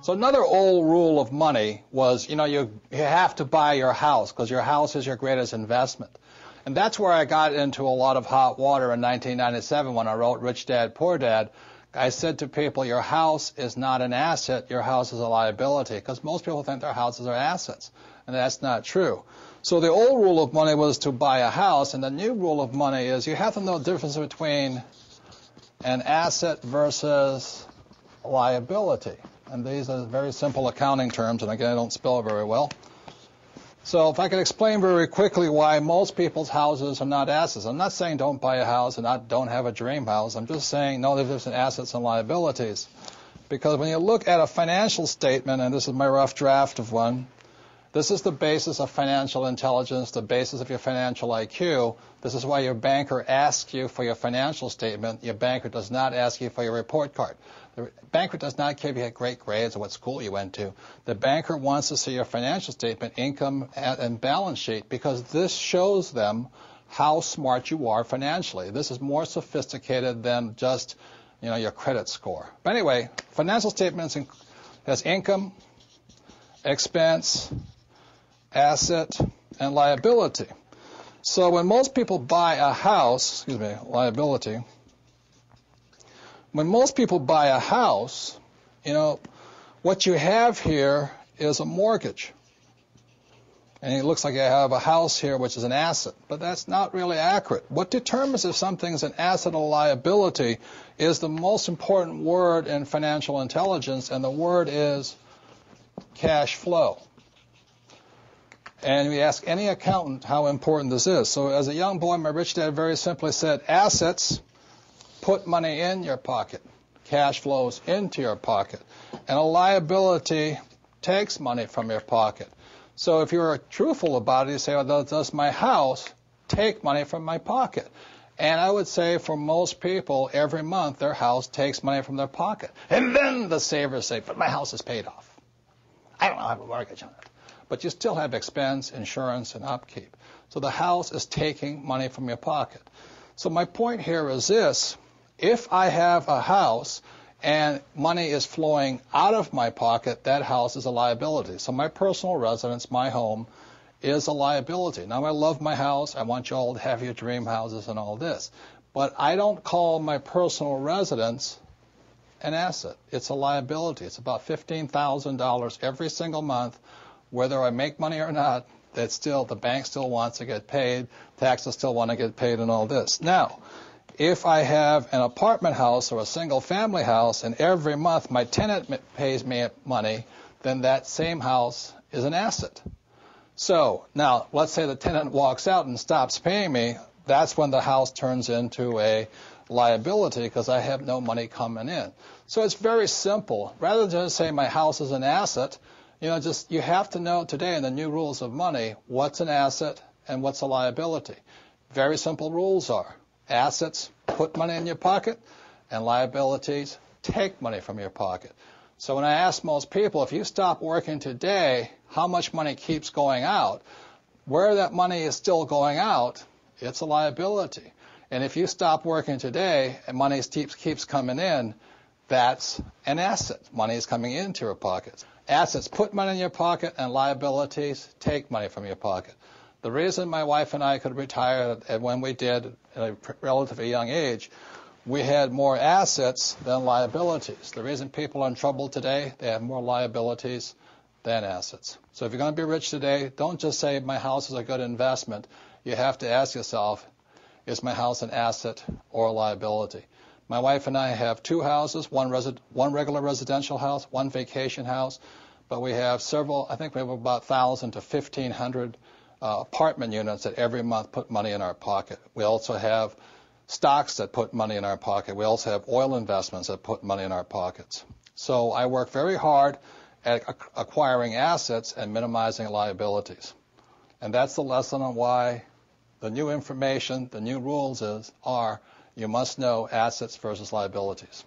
So another old rule of money was, you have to buy your house because your house is your greatest investment. And that's where I got into a lot of hot water in 1997 when I wrote Rich Dad, Poor Dad. I said to people, your house is not an asset, your house is a liability, because most people think their houses are assets, and that's not true. So the old rule of money was to buy a house, and the new rule of money is you have to know the difference between an asset versus a liability. And these are very simple accounting terms, and again, I don't spell very well. So if I could explain very quickly why most people's houses are not assets. I'm not saying don't buy a house and don't have a dream house. I'm just saying know the difference in assets and liabilities. Because when you look at a financial statement, and this is my rough draft of one, this is the basis of financial intelligence, the basis of your financial IQ. This is why your banker asks you for your financial statement. Your banker does not ask you for your report card. The banker does not give you great grades or what school you went to. The banker wants to see your financial statement, income, and balance sheet, because this shows them how smart you are financially. This is more sophisticated than just, your credit score. But anyway, financial statements has income, expense, asset, and liability. So when most people buy a house, liability, when most people buy a house, what you have here is a mortgage. And it looks like you have a house here, which is an asset. But that's not really accurate. What determines if something's an asset or liability is the most important word in financial intelligence, and the word is cash flow. And we ask any accountant how important this is. So as a young boy, my rich dad very simply said, assets put money in your pocket. Cash flows into your pocket. And a liability takes money from your pocket. So if you're truthful about it, you say, well, does my house take money from my pocket? And I would say for most people, every month their house takes money from their pocket. And then the savers say, but my house is paid off. I don't have a mortgage on it. But you still have expense, insurance, and upkeep. So the house is taking money from your pocket. So my point here is this. If I have a house and money is flowing out of my pocket, that house is a liability. So my personal residence, my home, is a liability. Now, I love my house. I want you all to have your dream houses and all this. But I don't call my personal residence an asset. It's a liability. It's about $15,000 every single month. Whether I make money or not, the bank still wants to get paid, taxes still want to get paid, and all this. Now, if I have an apartment house or a single-family house, and every month my tenant pays me money, then that same house is an asset. So now, let's say the tenant walks out and stops paying me. That's when the house turns into a liability because I have no money coming in. So it's very simple. Rather than just say my house is an asset, you have to know today in the new rules of money what's an asset and what's a liability. Very simple rules are assets put money in your pocket and liabilities take money from your pocket. So when I ask most people, if you stop working today, how much money keeps going out? Where that money is still going out, it's a liability. And if you stop working today and money keeps coming in, that's an asset. Money is coming into your pocket. Assets put money in your pocket and liabilities take money from your pocket. The reason my wife and I could retire when we did at a relatively young age, we had more assets than liabilities. The reason people are in trouble today, they have more liabilities than assets. So if you're going to be rich today, don't just say my house is a good investment. You have to ask yourself, is my house an asset or a liability? My wife and I have two houses, one regular residential house, one vacation house, but we have several, I think we have about 1,000 to 1,500 apartment units that every month put money in our pocket. We also have stocks that put money in our pocket. We also have oil investments that put money in our pockets. So I work very hard at acquiring assets and minimizing liabilities. And that's the lesson on why the new information, the new rules are you must know assets versus liabilities.